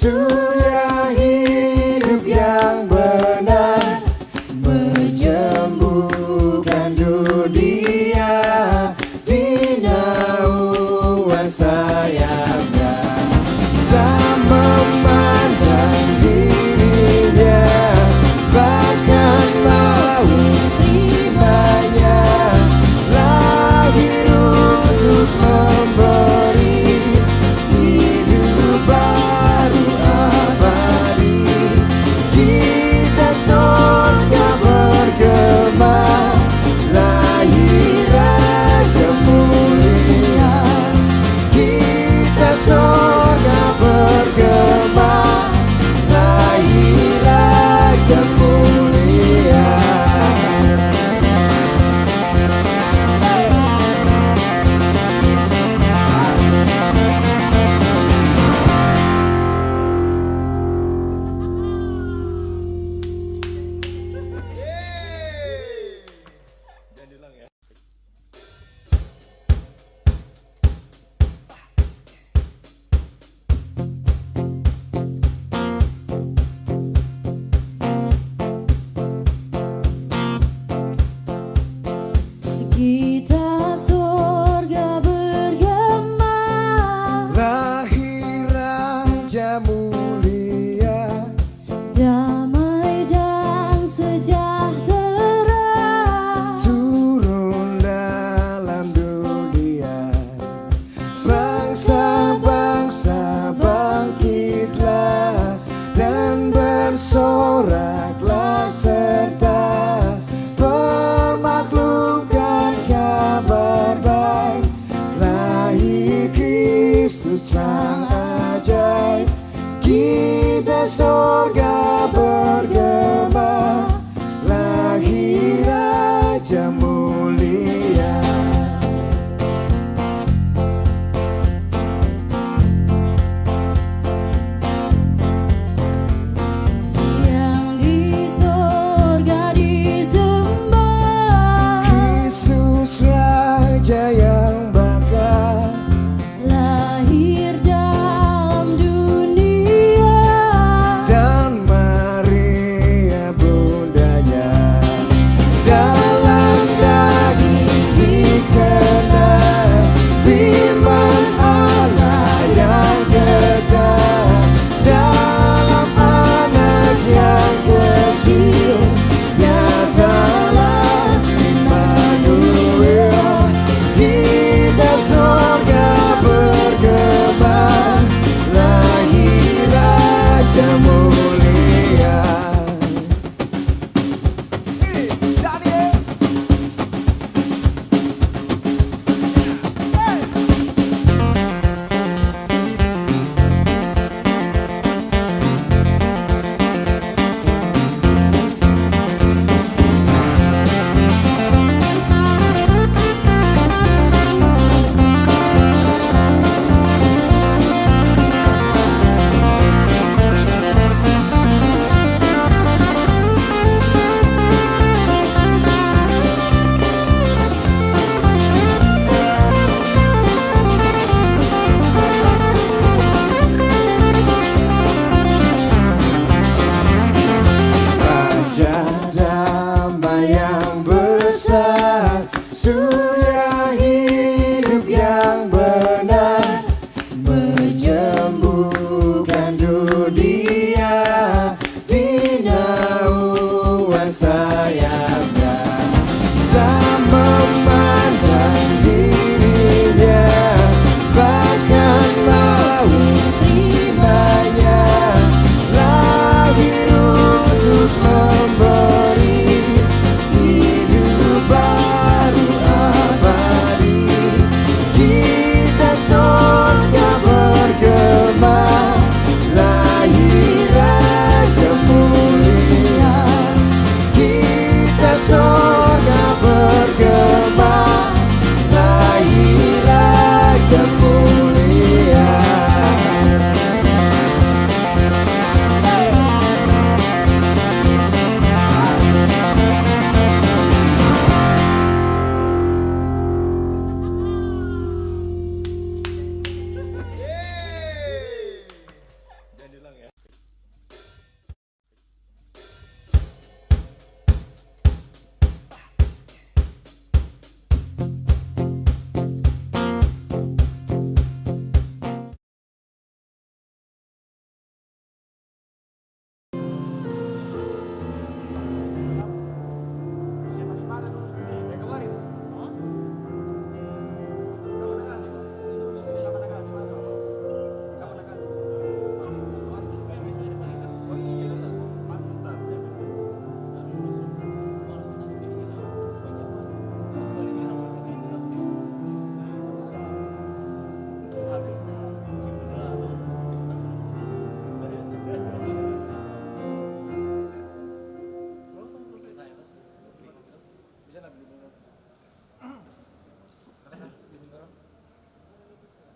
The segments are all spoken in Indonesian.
Surya hidup yang benar, menyembuhkan dunia di naungan sayapnya. Tak memandang dirinya, bahkan mau terimanya, lahir untuk memberi hidup baru abadi. Kita surga bergema, lahir Raja mulia. Kita surga bergema, lahir Raja mulia. Kita surga bergema, Lahir Raja mulia, damai dan sejahtera. turun dalam dunia. Bangsa-bangsa bangkitlah dan bersoraklah serta permaklumkan kabar baik. Lahir Kristus sang ajaib, kita surga bergema, lahir Raja mulia.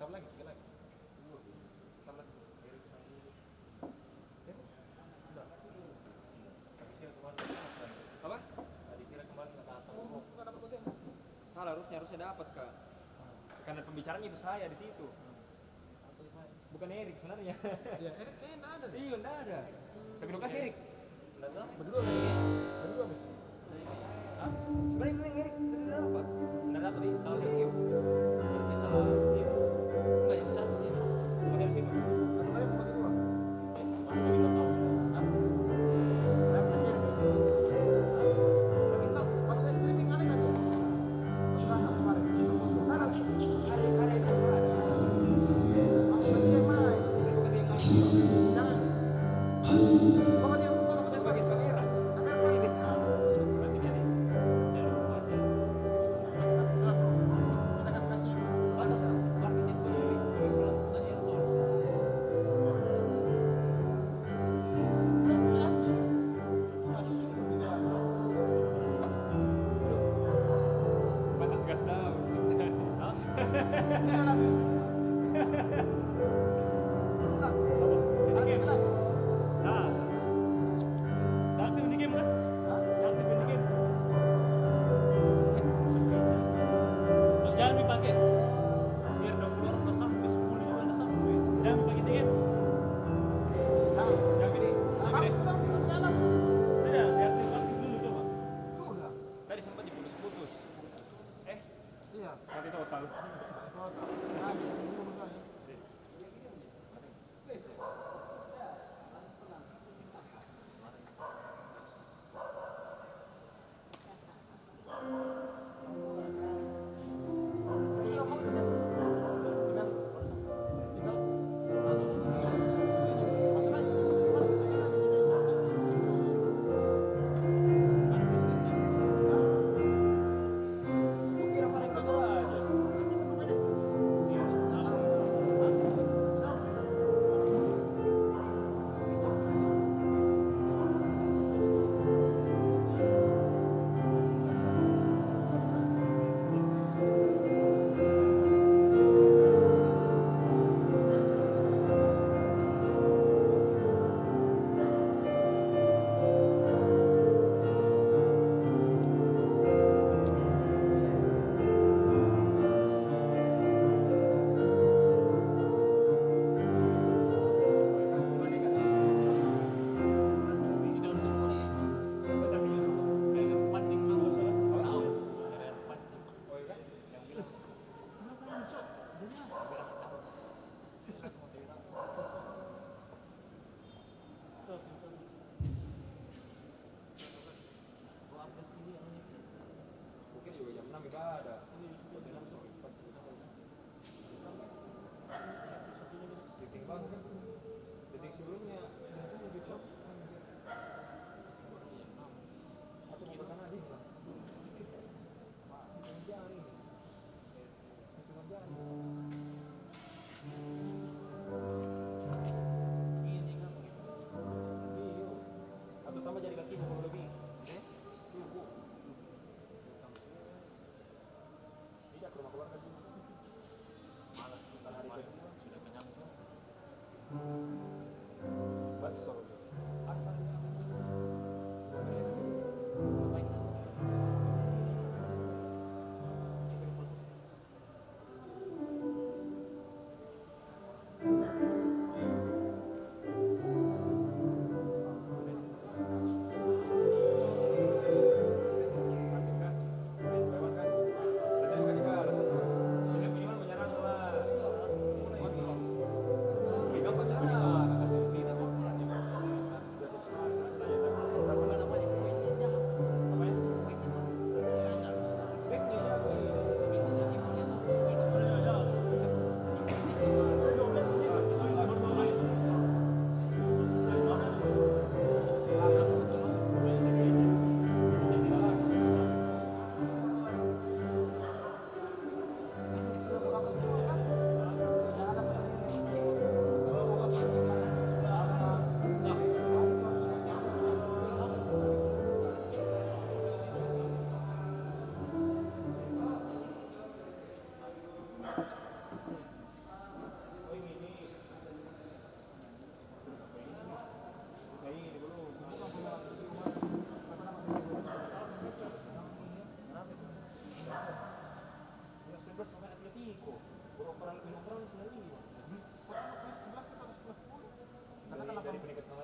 rekam lagi, tiga lagi. Rekam lagi. Apa? Tadi kira kemarin nggak datang. Oh, nggak dapat konten. Salah, harusnya dapat kak. Karena pembicaraan itu saya di situ. Bukan Erik sebenarnya. Iya, Erik kayaknya nggak ada. Iya, nggak ada. Tapi lu kasih Erik. Berdua lagi. Berdua nih. Hah? Sebenarnya memang Erik tadi udah dapat. Nggak dapat di tahun ini. Baru saya salah. Enggak, yang satu sini. Pakai sini. Satu lagi pakai dua. Masuk lagi ke tahun. Hah? Saya kasih Erik. Kita pakai streaming ada nggak tuh? Sudah kemarin. Ada.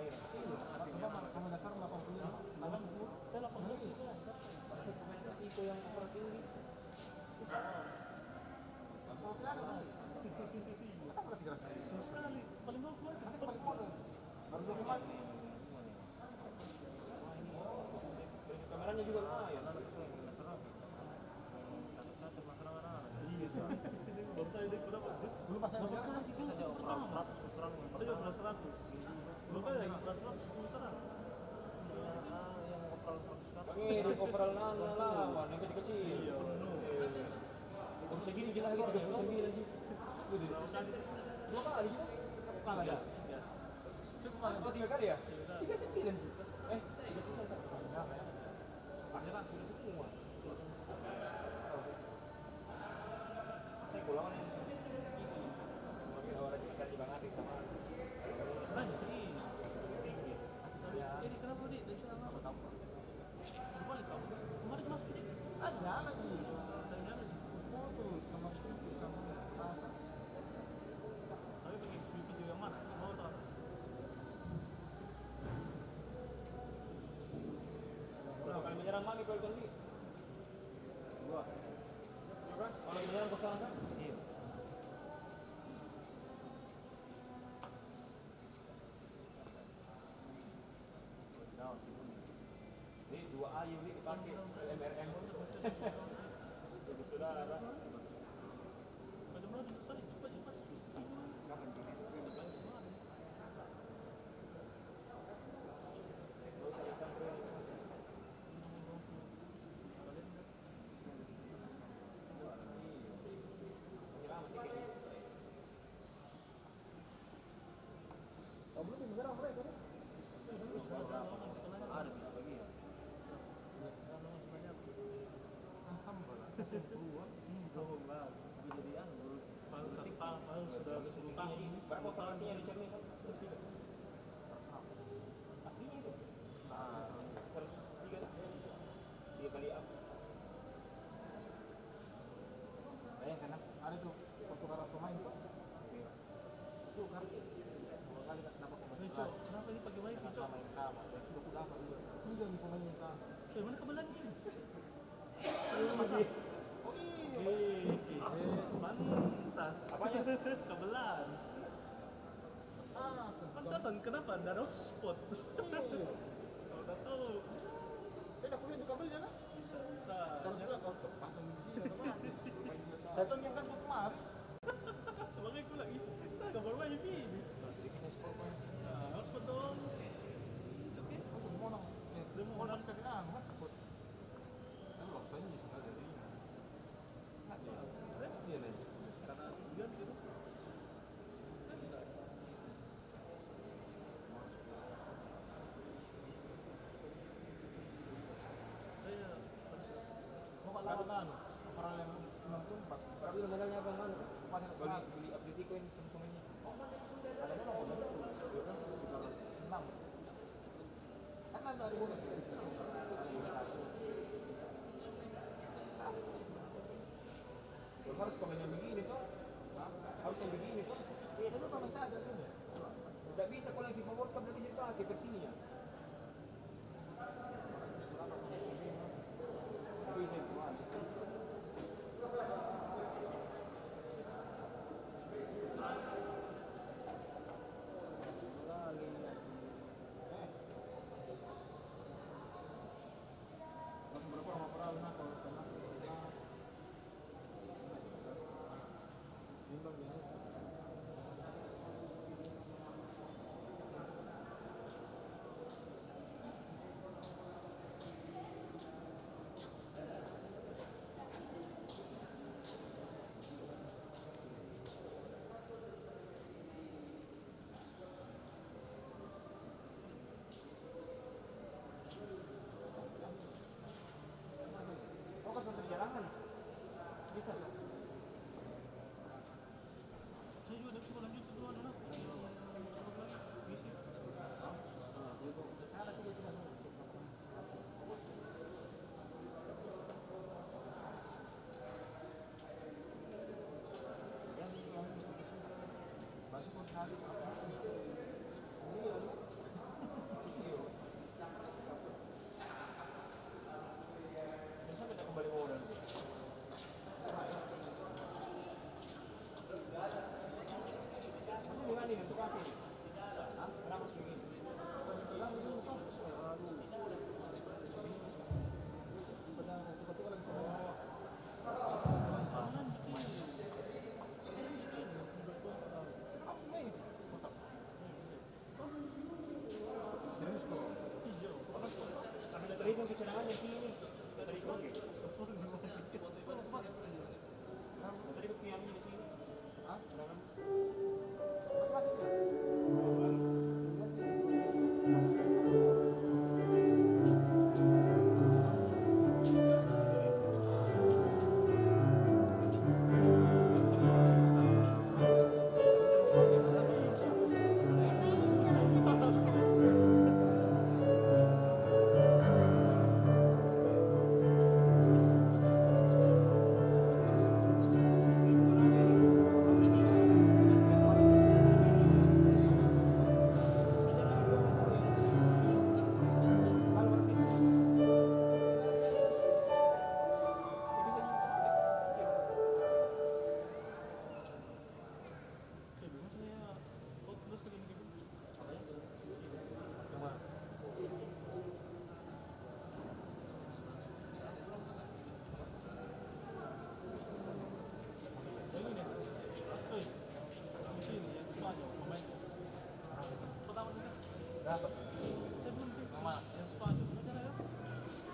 lahiran. Aslinya kamu dasar 85 tambah 10. saya 18 juga. Tipe yang operasi ini. Oh, tidak ada lagi. Kenapa berarti keras? Sekali, paling bawah keluar. Nanti paling bodoh. Baru 25. Kameranya juga lumayan, anak itu yang serap. Catat masalah anak. Iya. Baru saya dek berapa? Belum pas saya bilang kan Saja operan 100 serang. Saja operan 100. Belum ada yang operan 100 serang. Yang operan 100. Ini di operan nana lah, yang kecil-kecil. Iya. Om segini gila lagi 39 lagi. Dua kali gitu. kalah ya. Oh, 3 kali ya? 39 sih. 39. Akhirnya kan sudah semua. Saya pulang kan ini. Mungkin orang bisa dibangatin sama. Banyak ini. Tinggi. Jadi kenapa nih? Dari sana apa tahu? Balik kamu. Kemarin masuk ini. Ada lagi. Ada lagi. Putus sama putus sama rasa. Tapi pakai video yang mana? Mau tahu? Berapa kali menyerang lagi kalau kali? 2. Coba kalau menyerang ke sana kan? Iya. Ini 2 ayu ini dipakai MRM. Jadi saudara. Bagaimana cepat cepat. Kapan ini? Oh, belum menyerang mereka nih. Ada bisa bagi ya. Sambal. Keluar. Belum lah. Jadi anu sudah 10 tahun. Berapa valuasinya di Cermin? 103. Aslinya itu. 103. 3 kali up. Bayangkan ada tuh pertukaran pemain tuh. Tuh kan. 2 kali dapat pemain. Kenapa ini pagi main Cok? Main sama. Ya sudah aku dapat juga. Enggak nih pemain yang sama. Mana kebelan ini? Masih. Oh iya. Pantas. Apanya? Kebelan. Pantasan kenapa ada spot? Kalau udah tahu. Saya udah kuliah di kabelnya kan? Bisa. Kalau juga kalau pasang di sini teman. Saya tuh yang kan tuh kemarin. Makanya aku lagi. Kita enggak baru main ini. Nah, harus betul. Oke. Oh, mau nong. Dia mau nong. Cari kan cepet. Kan waktunya bisa dari. Iya nih. Karena hujan gitu. Mau lawan kan? Orang yang 94. Tapi modalnya abang kan? Masih Beli update coin sama pemainnya. ada berapa? 6. Kan ada bonus. Harus komen yang begini tuh. Harus yang begini tuh. Iya, itu memang ada ini. Tidak bisa kalau yang FIFA World Cup tidak bisa dipakai versinya ya. Bisa itu. Berapa lama pernah kalau kena timbang ini. Oh, kan masuk jalangan. Bisa tuh. Saya juga ada lanjut itu ada lah. Bisa. Ada juga sudah. Bagi pun hari pakai? Kenapa segini? Serius kok? Tadi kan kecenangan di sini. Tadi pakai. Tadi kepiangnya di sini. Hah? Jangan. Masih masih ya? Dapat. Nama.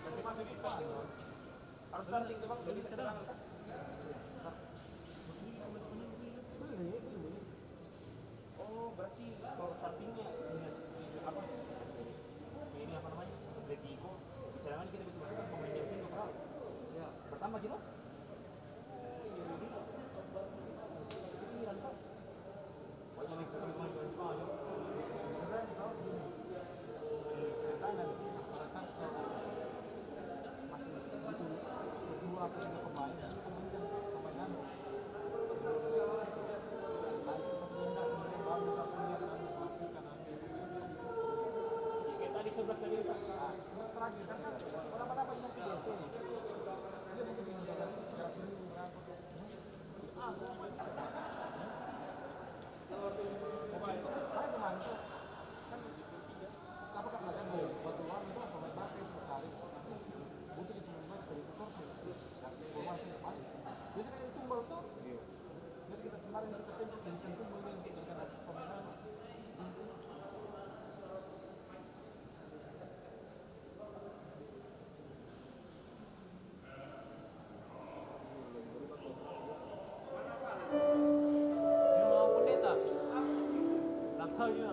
Kasih masuk di Spanyol. Harus starting tuh bang, jadi cadangan. Oh berarti kalau startingnya apa? Ini apa namanya? Atletico. Di cadangan kita bisa masukkan pemain yang ini lokal. Ya. Bertambah gitu? Banyak nih pemain dari Spanyol. Sebenarnya kalau gini, ceritanya mereka masih berdua apa yang pemain, itu pemain kan pemain anu. Kayak tadi 11 tadi Pak. Terus terakhir kan kenapa yang PDP? Dia mungkin dengan jalan jarak sini berapa? Saya kemarin tuh kan apa kan ada batu uang itu pemain batin sekali butuh di pemain dari pusat dan informasi depan biasanya kayak tumbal tuh jadi kita semarin kita tempel jadikan tumbal yang kita jadikan pemain Ini mau pendeta. Lapanya.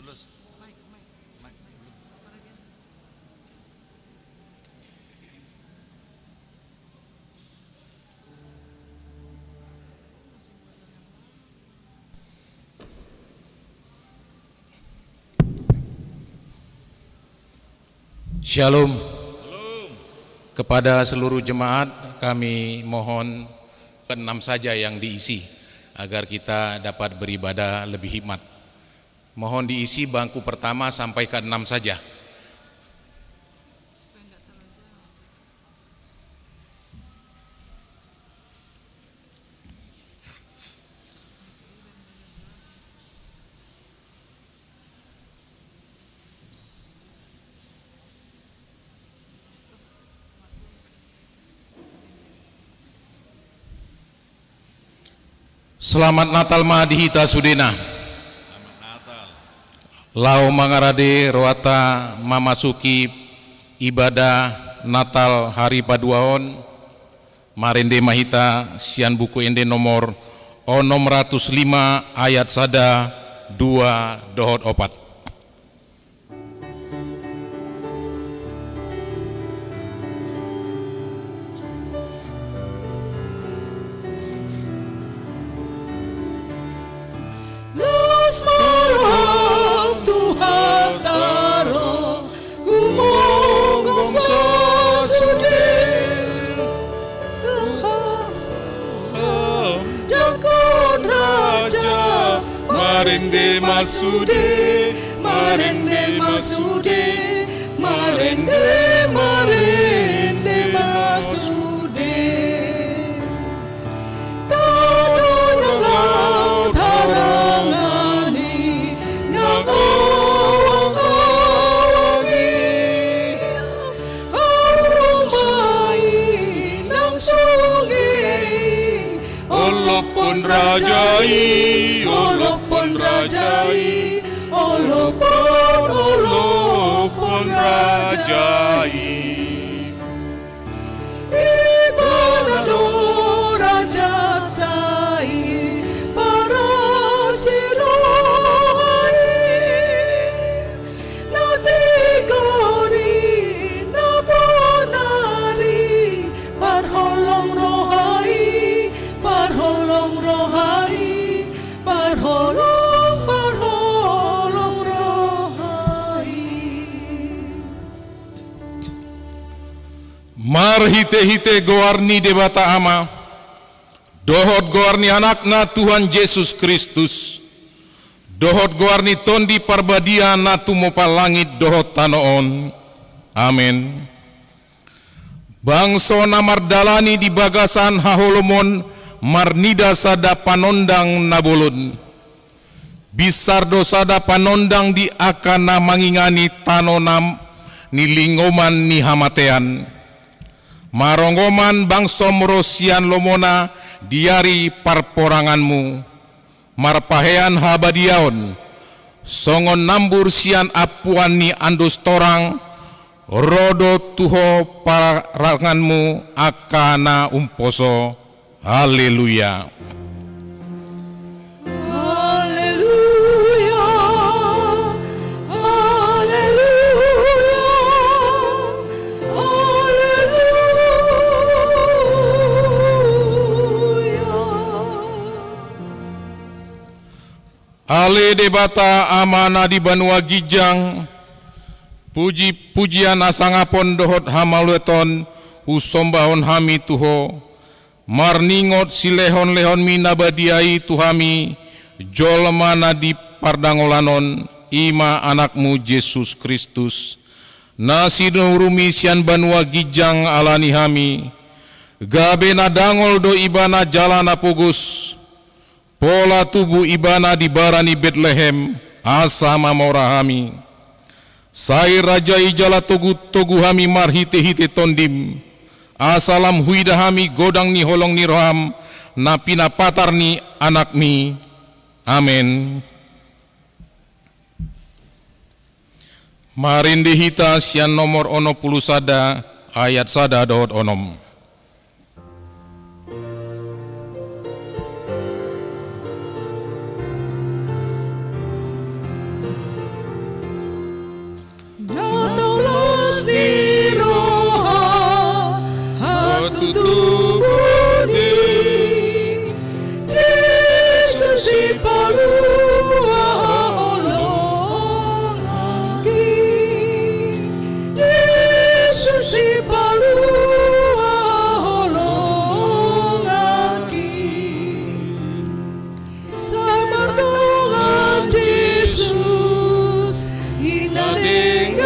Tulus. Shalom. Kepada seluruh jemaat kami mohon ke-6 saja yang diisi agar kita dapat beribadah lebih hikmat. Mohon diisi bangku pertama sampai ke-6 saja. Selamat Natal Madihita Sudena. Selamat Natal. Lau mangarade roata mamasuki ibadah Natal hari paduaon marende mahita sian buku ende nomor 605 ayat sada 2 dohot opat. Semarang Tuhan taruh kumongong sasudin Jakon Raja Marende Masude Marende Masude Marende Marende Masude Tanah yang laut harangani Nang awang-awangi Arung bayi nang sungai Olopon rajai Olopon rajai Olopon rajai Ibanado raja tai para sirohai natigori nabonali parholong rohai parholong rohai parholong rohai. Marhite-hite goarni debata ama dohot goarni anakna Tuhan Yesus Kristus dohot goarni tondi parbadia na tumopa langit dohot tanoon. Amin. Bangso na mardalani di bagasan haholomon marnida sada panondang nabolon bisardo sada panondang di akana mangingani tanonam nilingoman ni hamatean maronggoman bangso merosian lomona diari parporanganmu marpahean habadiaon songon nambur sian apuan ni andus torang rodo tuho paranganmu akana umposo. Haleluya. Haleluya, haleluya, haleluya. Ale debata amana di Banua Gijang puji-pujian asangapon dohot hamalueton usombahon hami tuho marningot silehon-lehon minabadiai tuhami jolmana di pardangolanon ima anakmu Yesus Kristus nasidurumi sian Banua Gijang alani hami gabe na dangol do ibana jalana pugus pola tubuh ibana di barani Bethlehem asama morahami sai raja ijala togu hami marhite-hite tondim asalam huidahami godang ni holong ni roham napina patar ni anak mi. Amen. Marinde hita sian nomor 60 sada ayat sada dohot onom. tubuh di Yesus ipalulong aki, Yesus ipalulong aki, samarnongan Yesus inadengani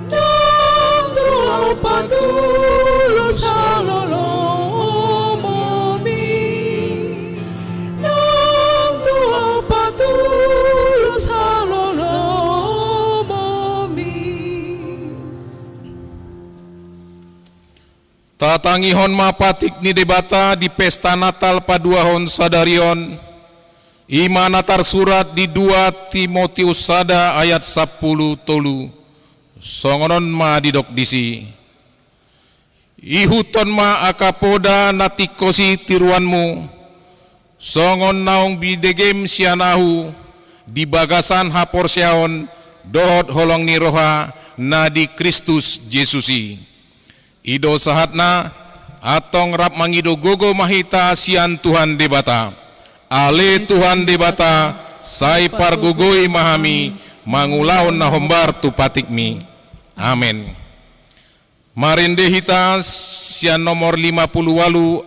nang tuaw patulos halolong momi, nang tuaw patulos halolong momi. Tatangihon mapatik ni debata di pesta Natal paduahon sadarion. Ima natar surat di 2 Timotius sada ayat 10 tolu. Songonon ma didok disi. Ihuton ma akapoda natikosi tiruanmu. Songon naong bidegem sianahu di bagasan haporseaon dohot holong ni roha na di Kristus Jesusi. Ido sahatna atong rap mangido gogo mahita sian Tuhan debata. Ale Tuhan debata sai pargugoi mahami mangulaon na hombar tu patikmi. Amin. Marinde hita sian nomor 58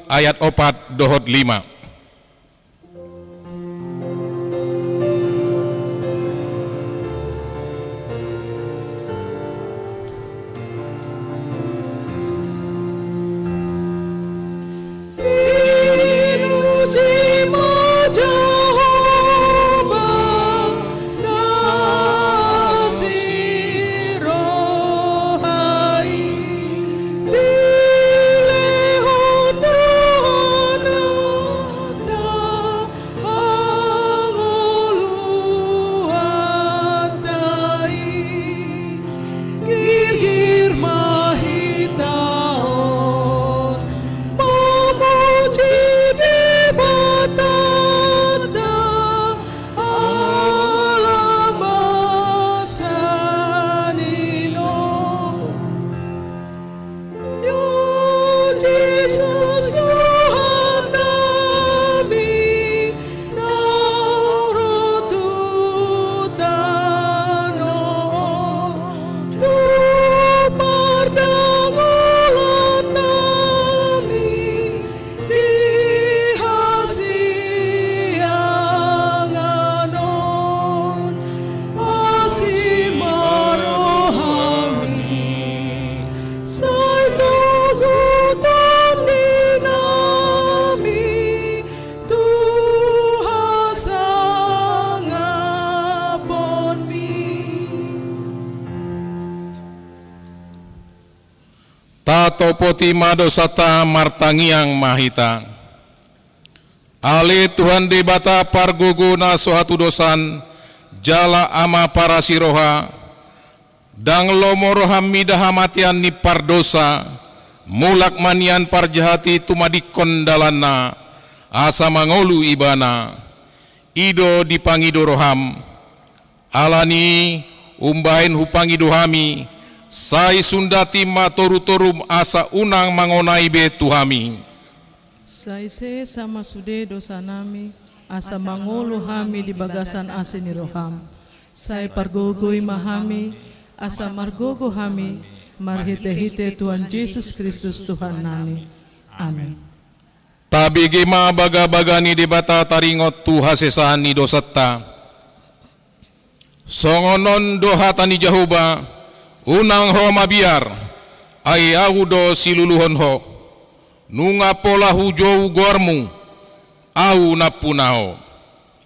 ayat 4 dohot 5. Tato poti madosata martangiang mahita. Ale Tuhan debata parguguna sohatu dosan jala ama para siroha dang lomoroham midahamatian ni pardosa mulak manian parjahati tumadikon dalana asa mangolu ibana ido dipangido roham alani umbahin hupangido hami sai sundati matoru-torum asa unang mangonai be tuhami. Saise sama sude dosa nami, asa mangulu hami di bagasan asini roham. Sai pargogoi mahami, asa margogo hami, marhite-hite Tuhan Yesus Kristus Tuhan nami. Amin. Tabigi ma baga-bagani di bata taringot tu hasesani dosatta. Songonon dohatani Jahuba, unang ho mabiar, ay do siluluhon ho, nunga pola hujou gormu, au napunaho,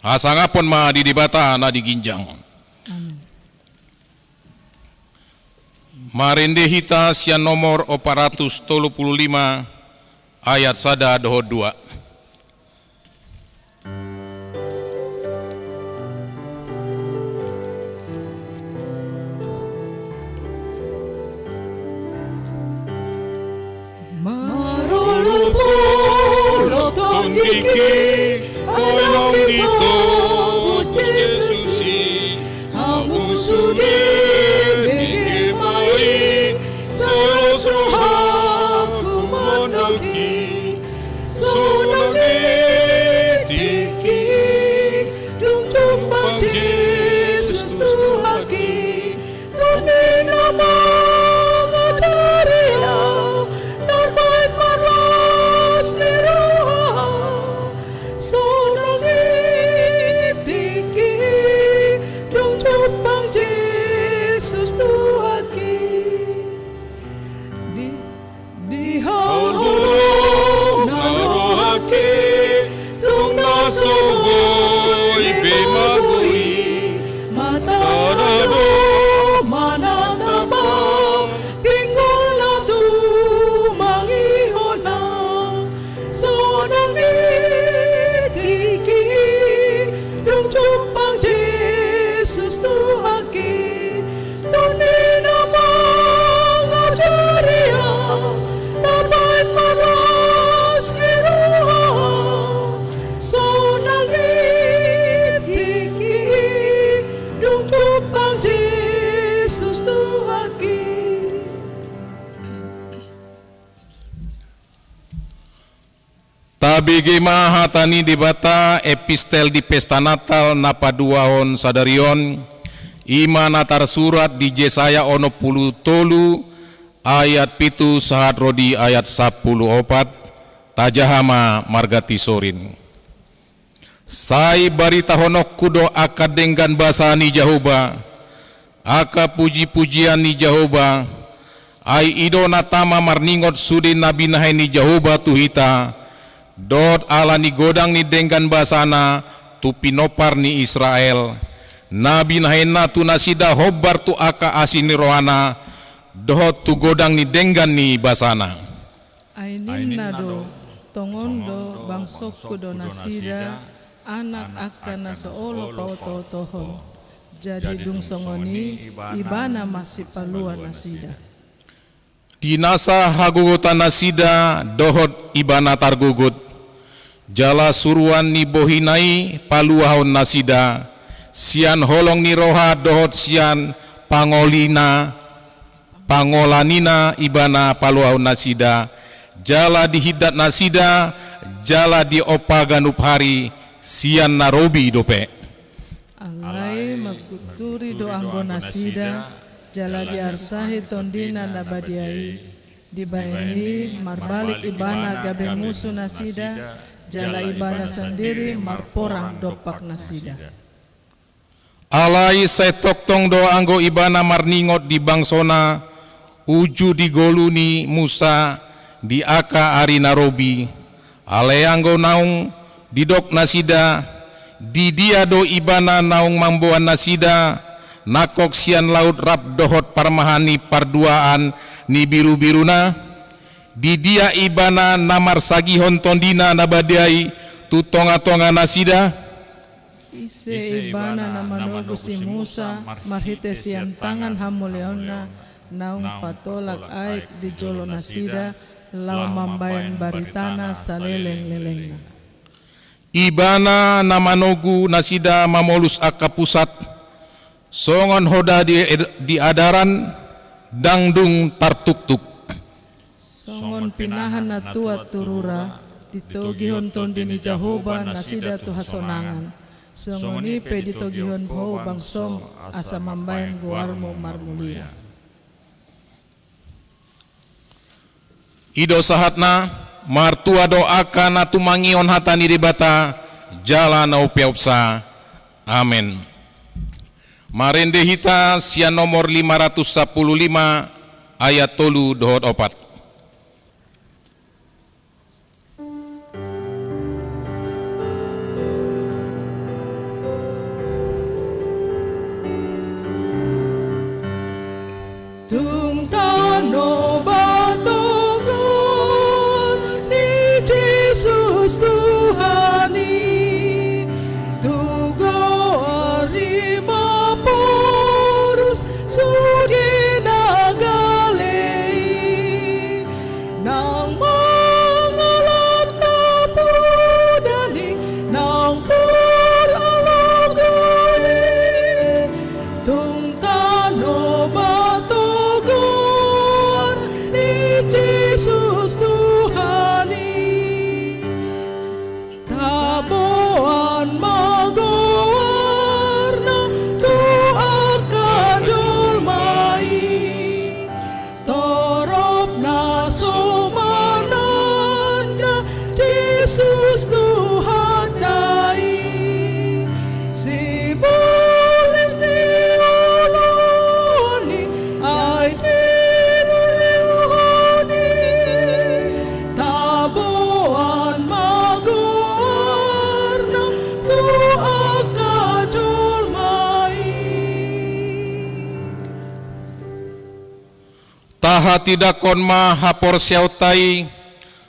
asangapon ma di dibata na diginjang. Marinde hita sian nomor 435 ayat sada doho 2. Iki kolong dito Yesusi amu sude bege mai solos roha tiki dong cupang Jesus tuaki di halong narohaki tung nasoboy bimagui matarado manatapang pingol na tumangihona sonang tiki dong cupang Jesus tuhaki tunin na mga jariya tabay paras ni Roha sonang tiki dong cupang Jesus tuhaki. Tabigi mahatani di bata epistel di pesta Natal napaduahon sadarion ima natar surat di Yesaya 60 tolu ayat pitu sahat rodi ayat 10 opat tajahama margati sorin sai barita honok kudo aka denggan basani Jahoba aka puji-pujian ni Jahoba ai ido natama marningot sudin nabi nahai ni Jahoba tuhita dot ala ni godang ni denggan basana tu pinopar ni Israel nabi nahena tu nasida hobbar tu aka asini rohana dohot tu godang ni denggan ni basana Ainin nado tongondo bangsok kudo nasida anak akan nasoolo pauto tohon jadi dung songoni ibana masih paluan nasida dinasa hagugutan nasida dohot ibana targugut jala suruan ni bohinai paluahon nasida sian holong ni roha dohot sian pangolanina ibana paluahon nasida jala dihidat nasida jala di opa ganup hari sian narobi dope alai magkuturi do anggo nasida jala di arsahi tondina nabadiai dibayani marbalik ibana gabe musuh nasida jala ibana sendiri marporang dopak nasida alai setoktong do anggo ibana marningot di bangsona uju di goluni Musa di aka ari narobi alai anggo naung didok nasida di dia do ibana naung mamboan nasida nakok sian laut rap dohot parmahani parduaan ni biru-biruna di dia ibana namar sagihon tondina nabadiai tu tonga-tonga nasida ise ibana namanogu si Musa marhite sian tangan hamuleona naung patolak aik di jolo nasida lau mambayan baritana saleleng-lelengna ibana namanogu nasida mamolus aka pusat songon hoda di adaran dangdung tartuk-tuk songon pinahan na tuat turura ditogihon tondini Jahoba nasida tu hasonangan songoni pe ditogihon ho bangsom asa mambayan guarmo marmulia ido sahatna martua doaka na tumangion hatani dibata jala na upiaupsa amin. Marende hita sian nomor 515 ayat tolu dohot opat. Tung tano batogon ni Jesus Tuhani tugo arima porus suri nagalei nang mangalat tapudani nang puralagoli tung tano batogon Saha tidak kon maha porsiautai,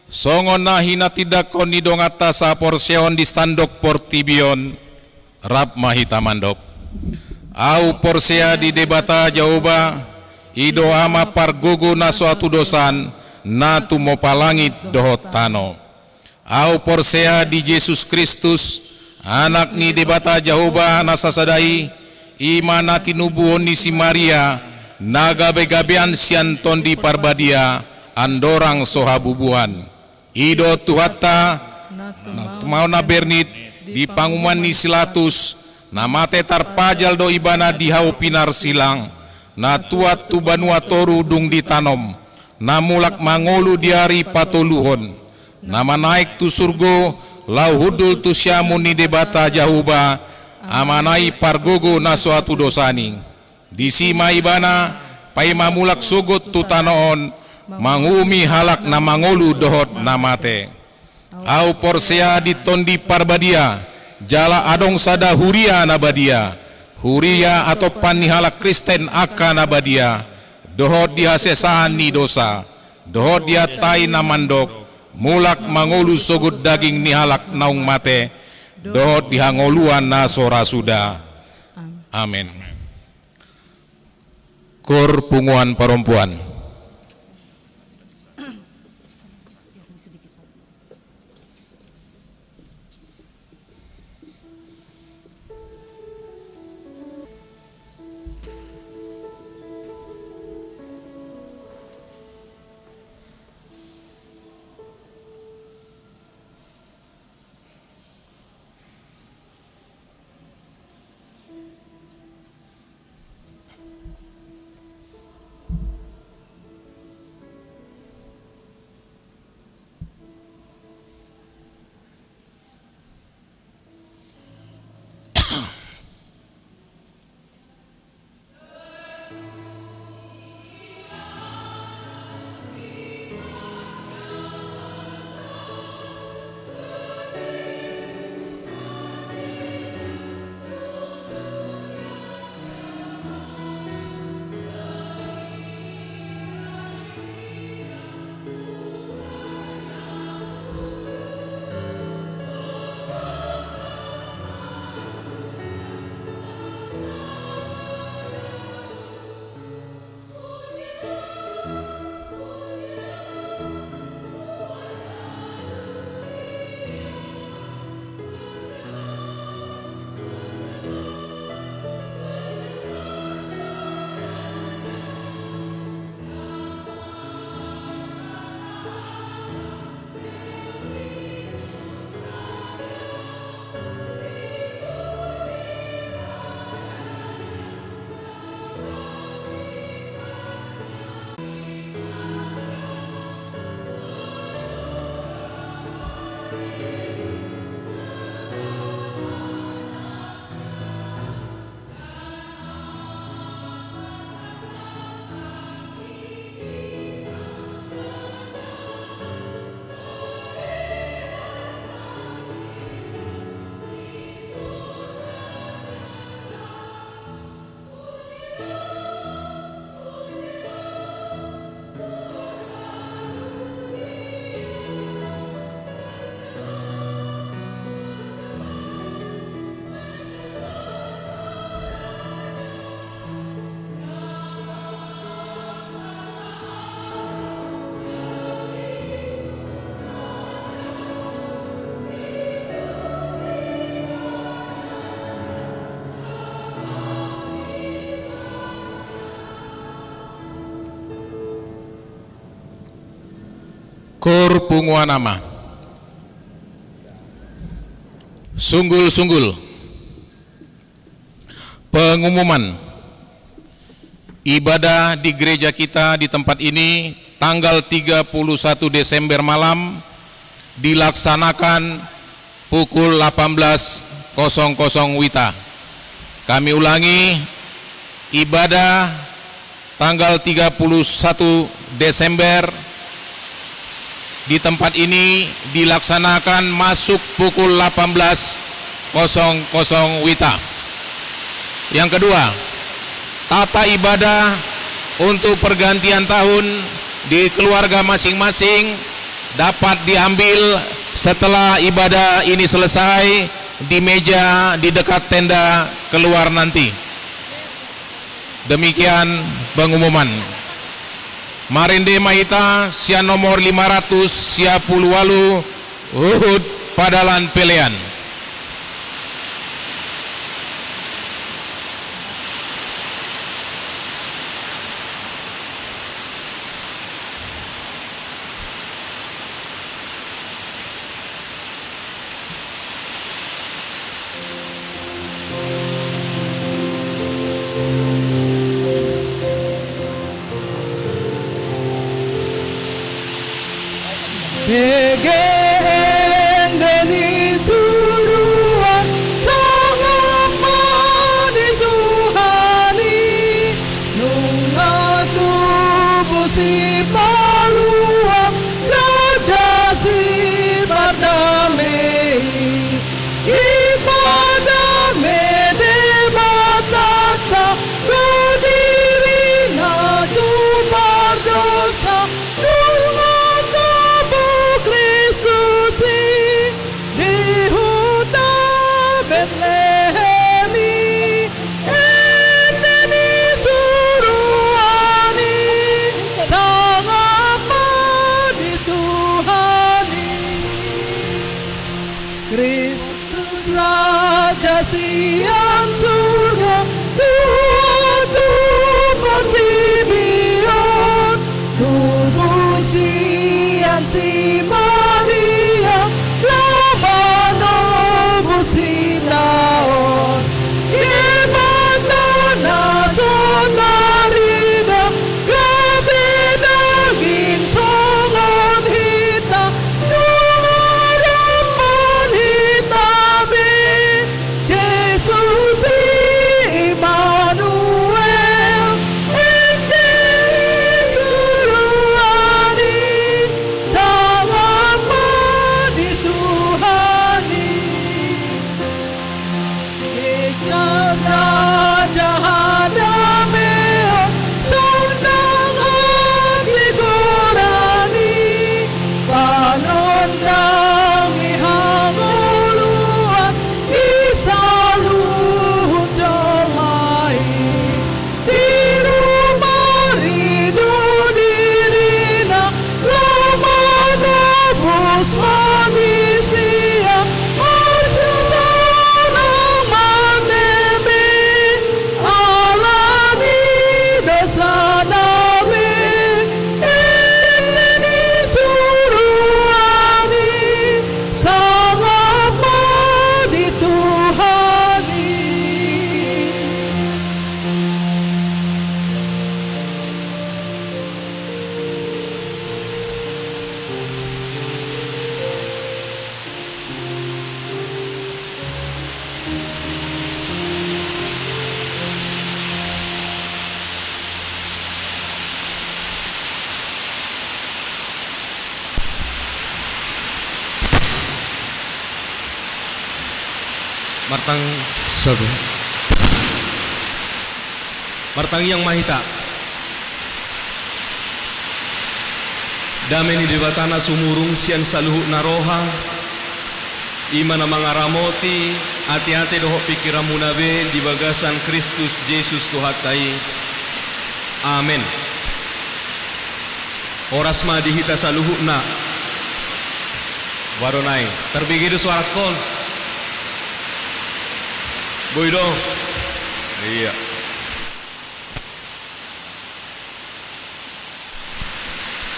songon nahina tidak kon nidongata sa porsion di standok portibion, rap mahita mandok. Au porsea di debata jauba, ido ama pargogo na suatu dosan, na tumo palangit dohot tano. Au porsea di Yesus Kristus, anak ni debata jauba na sasadai, imana tinubuhon ni si Maria, nagabe-gabean sianton di parbadia andorang sohabubuan ido tuhata mau na bernit di panguman ni silatus na mate tarpajal do ibana di hau pinar silang na tuat tu banua toru dung ditanom na mulak mangolu diari patoluhon na manaik tu surgo lau hudul tu syamun ni debata jahuba amanai pargogo na suatu dosani di sima ibana pai mamulak sugut tu tanoon mangumi halak na mangolu dohot namate au porsea di tondi parbadia jala adong sada huria nabadia huria atau panihalak Kristen aka nabadia dohot dihasesaan ni dosa dohot diatai namandok mulak mangolu sugut daging ni halak naung mate dohot dihangoluan na sora suda. Amin. Kur punguan perempuan. Kur punguanama. Sunggul-sunggul. Pengumuman ibadah di gereja kita di tempat ini tanggal 31 Desember malam dilaksanakan pukul 18.00 WITA. Kami ulangi, ibadah tanggal 31 Desember di tempat ini dilaksanakan masuk pukul 18.00 WITA. Yang kedua, tata ibadah untuk pergantian tahun di keluarga masing-masing dapat diambil setelah ibadah ini selesai di meja di dekat tenda keluar nanti. Demikian pengumuman. Marinde Mahita sian nomor 500 sia Puluwalu Uhud Padalan Pelean. PGN Deni Suruhan sangat menituhani nunga tubuh si paluang raja si bardame ibadah medebatata berdiri nadu berdosa Kristus Raja siang surga Tuhan pertibion tubuh siang si Maria labano busi taon ibatana sonarida gabi daging songon hita Martang sabu Martang yang Mahita dameni debatana sumurung sian saluhu naroha imana mangaramoti hati-hati doho pikiramunabe di bagasan Kristus Yesus Tuhatai. Amin. Orasma dihita saluhu na waronai terbigidu suara kon Boydo. Iya.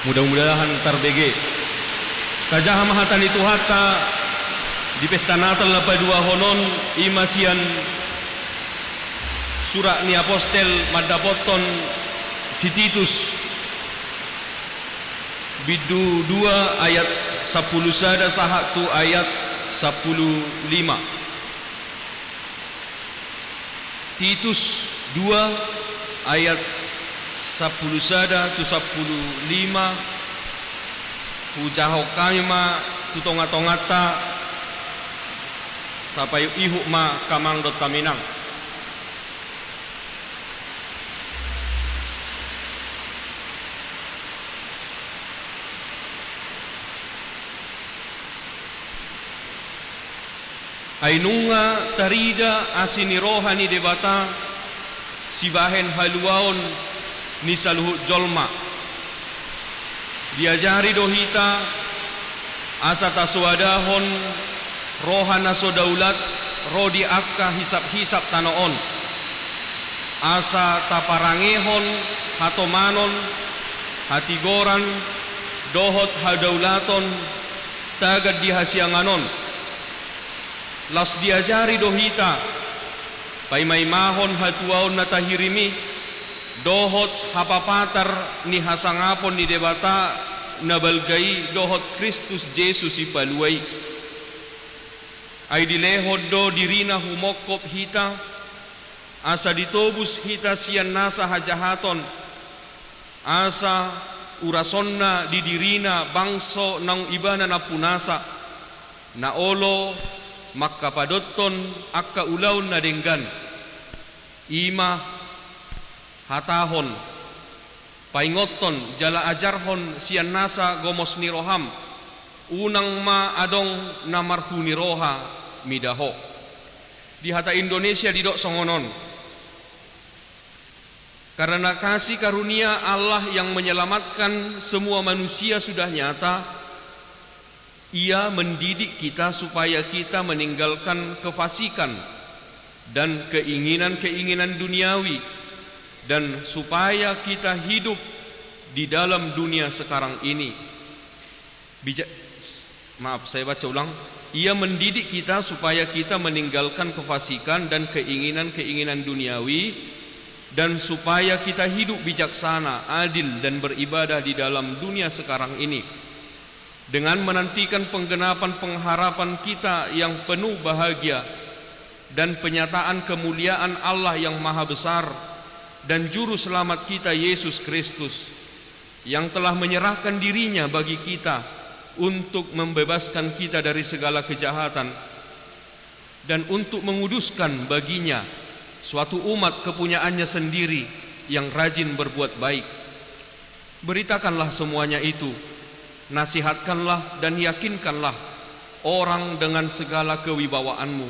Mudah-mudahan terbege. Kajaha mahatan itu hata di pesta Natal lapa dua honon imasian surat ni apostel madapoton si Titus bidu 2 ayat 10 sada sahatu ayat 15. Titus 2 ayat 10 sada tu 15 hujaho kami ma tutonga-tongata tapayu ihu ma kamang dot kaminang Ainunga tarida asini rohani debata sibahen haluaon ni saluhut jolma. Diajari dohita asa taswadahon rohana sodaulat rodi akka hisap-hisap tanoon. Asa taparangehon hatomanon hatigoran dohot hadaulaton tagad dihasianganon. Las diajari dohita paimaimahon hatuaon natahirimi dohot hapapatar ni hasangapon ni debata nabalgai dohot Kristus Yesus ipaluai. Ay dilehod do dirina humokop hita asa ditobus hita sian nasa hajahaton asa urasonna di dirina bangso nang ibana na punasa na olo makkapadotton akka ulaw na denggan ima hatahon paingoton jala ajarhon sian nasa gomos ni roham unang ma adong namarhu ni roha midaho di hata Indonesia didok songonon. Karena kasih karunia Allah yang menyelamatkan semua manusia sudah nyata, Ia mendidik kita supaya kita meninggalkan kefasikan dan keinginan-keinginan duniawi, dan supaya kita hidup di dalam dunia sekarang ini. Saya baca ulang. Ia mendidik kita supaya kita meninggalkan kefasikan dan keinginan-keinginan duniawi, dan supaya kita hidup bijaksana, adil dan beribadah di dalam dunia sekarang ini, dengan menantikan penggenapan pengharapan kita yang penuh bahagia dan penyataan kemuliaan Allah yang maha besar dan juru selamat kita Yesus Kristus, yang telah menyerahkan dirinya bagi kita untuk membebaskan kita dari segala kejahatan dan untuk menguduskan baginya suatu umat kepunyaannya sendiri yang rajin berbuat baik. Beritakanlah semuanya itu, nasihatkanlah dan yakinkanlah orang dengan segala kewibawaanmu.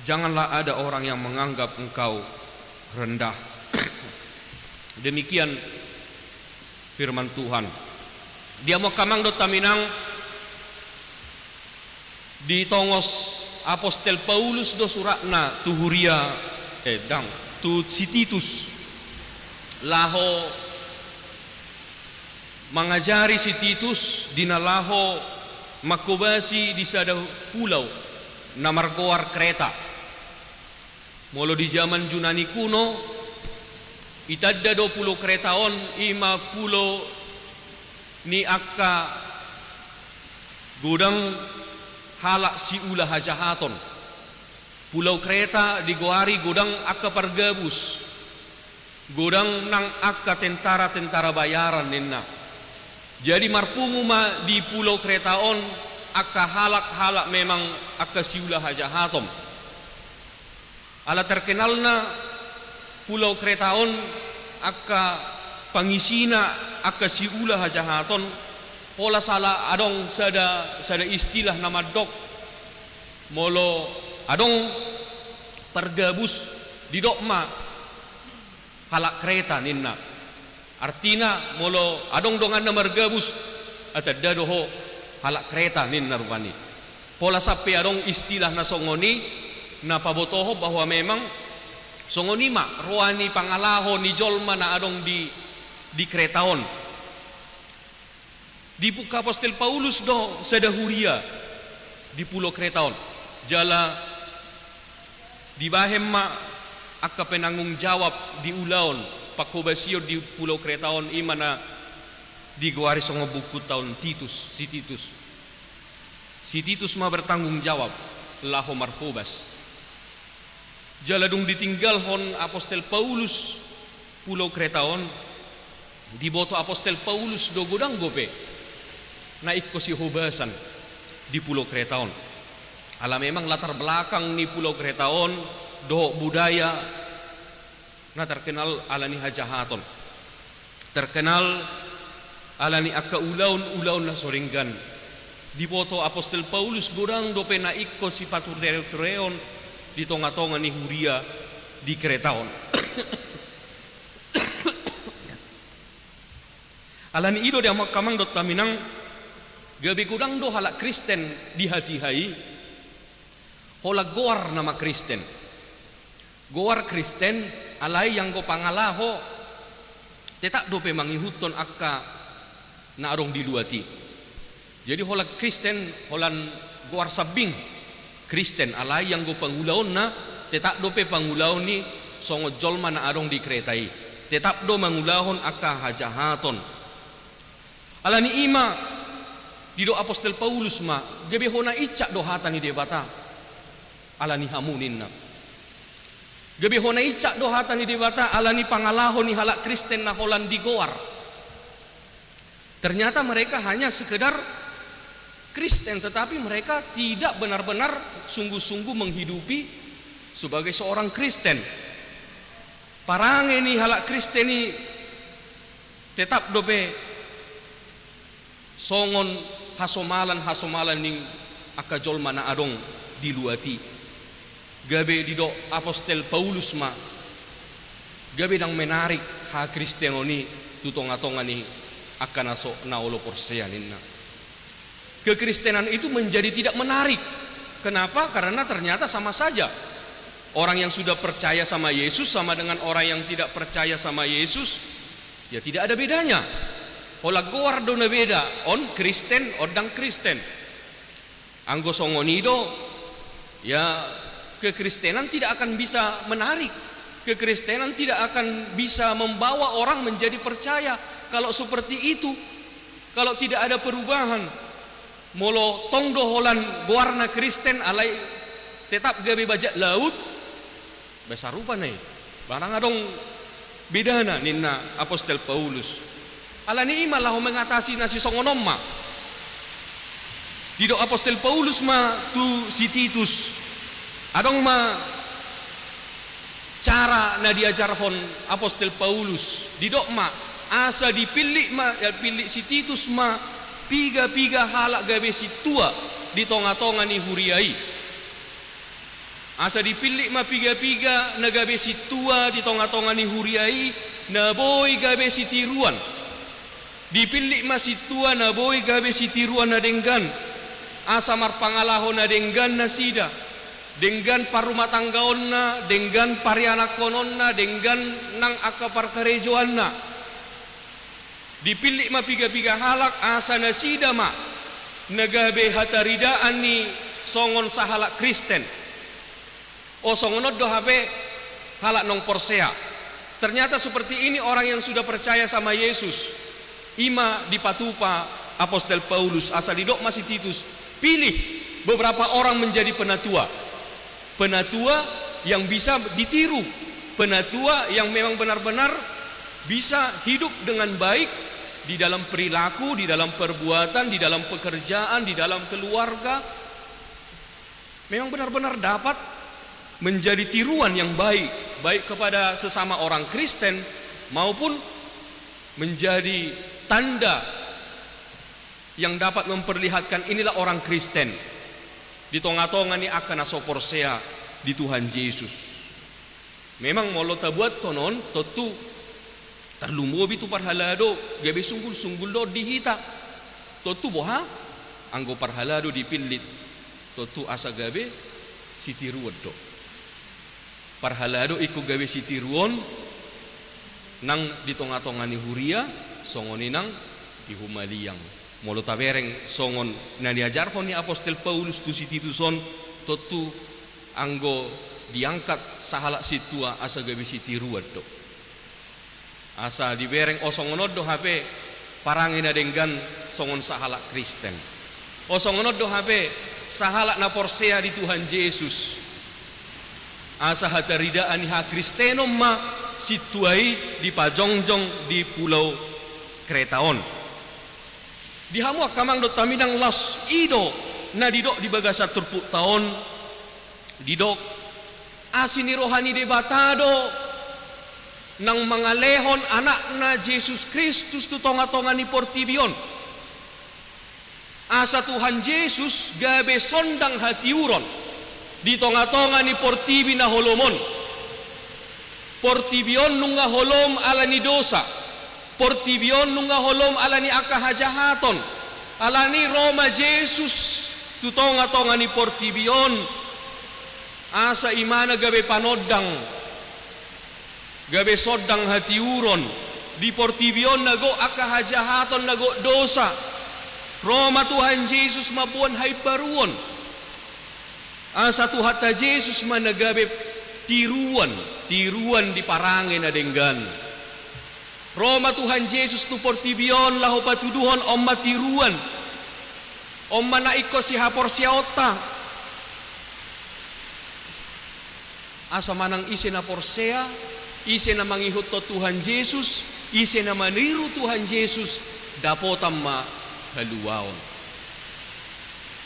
Janganlah ada orang yang menganggap engkau rendah. Demikian firman Tuhan. Dia mau kamang dot taminang di tongos Apostel Paulus do suratna tuhuria tu si Titus laho mengajari si Titus dinalaho makobasi di sada pulau namargoar Kreta. Molo di zaman Yunani kuno itadda 20 kretaon 50 ni akka godang halak si ulah hajahaton. Pulau Kreta digoari godang akka pargabus, godang nang akka tentara-tentara bayaran nenna. Jadi marpungu ma di Pulau Kretaon akka halak-halak memang akka si ulah hajahaton. Ala terkenalna Pulau Kretaon akka pangisina akka si ulah hajahaton. Pola salah adong sada istilah nama dok molo adong pergabus di dokma halak Kreta ninna. Artina molo adong dongan nama pergabus atadda doho halak Kreta ninna rupani. Pola sape adong istilah na songoni na pabotoho bahwa memang songoni ma roani pangalaho ni jolma na adong di Kretaon. Di buka Apostel Paulus do sadahuria di Pulau Kretaon jala di bahemma akka penanggung jawab di ulaon pakobasio di Pulau Kretaon imana di guari songo buku tahun si Titus ma bertanggung jawab laho marhobas jala dung ditinggal hon Apostel Paulus Pulau Kretaon di boto Apostel Paulus do godang gope naik ko si Hobasan di Pulau Kretaon. Ala memang latar belakang ni Pulau Kretaon do budaya na terkenal ala ni hajahaton. Terkenal ala ni akka ulaun na soringgan. di foto Apostol Paulus godang dope na ikko si paturdereon di tonga-tonga ni Huria di Kretaon. Alani ido dia makamang dot taminang gabi godang do halak Kristen di hati hai hola goar nama Kristen. Goar Kristen alai yang go pangalaho tetak dope mangihuton akka na arong diluati. Jadi hola Kristen holan goar sabing Kristen alai yang go pangulaon na tetak dope pangulaon ni songo jolma na arong di kretai. Tetap do mangulahon akka hajahaton. Alani ima di do Apostol Paulus ma gabe hona icak do hatani debata. Alani hamunin na. Gabi hona icak do hata ni debata alani pangalaho ni halak Kristen na holan di goar. Ternyata mereka hanya sekedar Kristen, tetapi mereka tidak benar-benar sungguh-sungguh menghidupi sebagai seorang Kristen. Parang ini halak Kristen ini tetap dope songon hasomalan ning akajol mana adong diluati. Gabe di do Apostol Paulus ma gabe dang menarik ha Kristeno ni tutonga-tonga ni akan aso naolo porsean inna. Kekristenan itu menjadi tidak menarik. Kenapa? Karena ternyata sama saja. Orang yang sudah percaya sama Yesus sama dengan orang yang tidak percaya sama Yesus, ya tidak ada bedanya. Ola goar do na beda on Kristen odang Kristen. Anggo songonido ya kekristenan tidak akan bisa menarik. Kekristenan tidak akan bisa membawa orang menjadi percaya. Kalau seperti itu, kalau tidak ada perubahan, molo tong doholan goarna Kristen alai tetap gabe bajak laut, besar rupa nih. Barang adong bidana ninna Apostol Paulus. Alani ima lah mengatasi nasi songonomma. Di do Apostol Paulus ma tu si Titus. Adong ma cara na diajarhon Apostol Paulus di dok ma asa dipilih ma ya pilih si Titus ma piga halak gabe si tua di tonga-tonga ni Huriai. Asa dipilih ma piga na gabe si tua di tonga-tonga ni Huriai na boy gabe si tiruan. Dipilih ma si tua na boy gabe si tiruan na denggan. Asa mar pangalaho na denggan na sida. Dengan parumah tanggaonna, dengan parianak kononna, dengan nang akapar karejoanna. Dipilih ma piga halak asa nasida ma nagabe hataridaan ni songon sahalak Kristen. O songonod do habe halak nong porsea. Ternyata seperti ini orang yang sudah percaya sama Yesus. Ima dipatupa Apostol Paulus asa didok masih Titus pilih beberapa orang menjadi penatua. Penatua yang bisa ditiru, penatua yang memang benar-benar bisa hidup dengan baik di dalam perilaku, di dalam perbuatan, di dalam pekerjaan, di dalam keluarga. Memang benar-benar dapat menjadi tiruan yang baik kepada sesama orang Kristen maupun menjadi tanda yang dapat memperlihatkan inilah orang Kristen. Di tonga-tonga ni akan asoporsea di Tuhan Yesus. Memang molo tabuat tonon totu terlumubi tu parhalado gabe sunggul do dihita. Totu boha anggo parhalado dipilit. Totu asa gabe sitiruon do. Parhalado iku gabe sitiruon nang di tonga-tonga ni Huria songoni nang di Humaliang. Molo tabereng songon na diajarhon ni Apostol Paulus tu si Tituson totu anggo diangkat sahalak situa asa gabe si tiruad do. Asa dibereng o songonod do hape parangin na denggan songon sahalak Kristen. O songonod do hape sahalak na porsea di Tuhan Yesus. Asa hataridaan ni ha Kristenom ma situai di pajongjong di pulau Kretaon. Di hamu akamang do taminang las ido na didok di bagasa turpuk tahun didok asini rohani debatado nang mangalehon anak na Yesus Kristus tu tonga-tonga ni portibion asa Tuhan Yesus gabe sondang hati uron di tonga-tonga ni portibi na holomon. Portibion nunga holom ala ni dosa, portibion nunga holom ala ni akahajahaton, ala ni Roma Yesus tu tonga-tonga ni portibion asa imana gabe panodang, gabe sodang hati uron di portibion nago akahajahaton nago dosa. Roma Tuhan Yesus mabuan hay baruon. Asa Tuhan ta Yesus managabe tiruan di parangin na denggan. Roma Tuhan Yesus tu portibion laho patuduhon omma tiruan. Omma naiko si hapor siota. Asa manang isi na porsea, isi na mangihut to Tuhan Yesus, isi na maniru Tuhan Yesus, dapotam ma haluaon.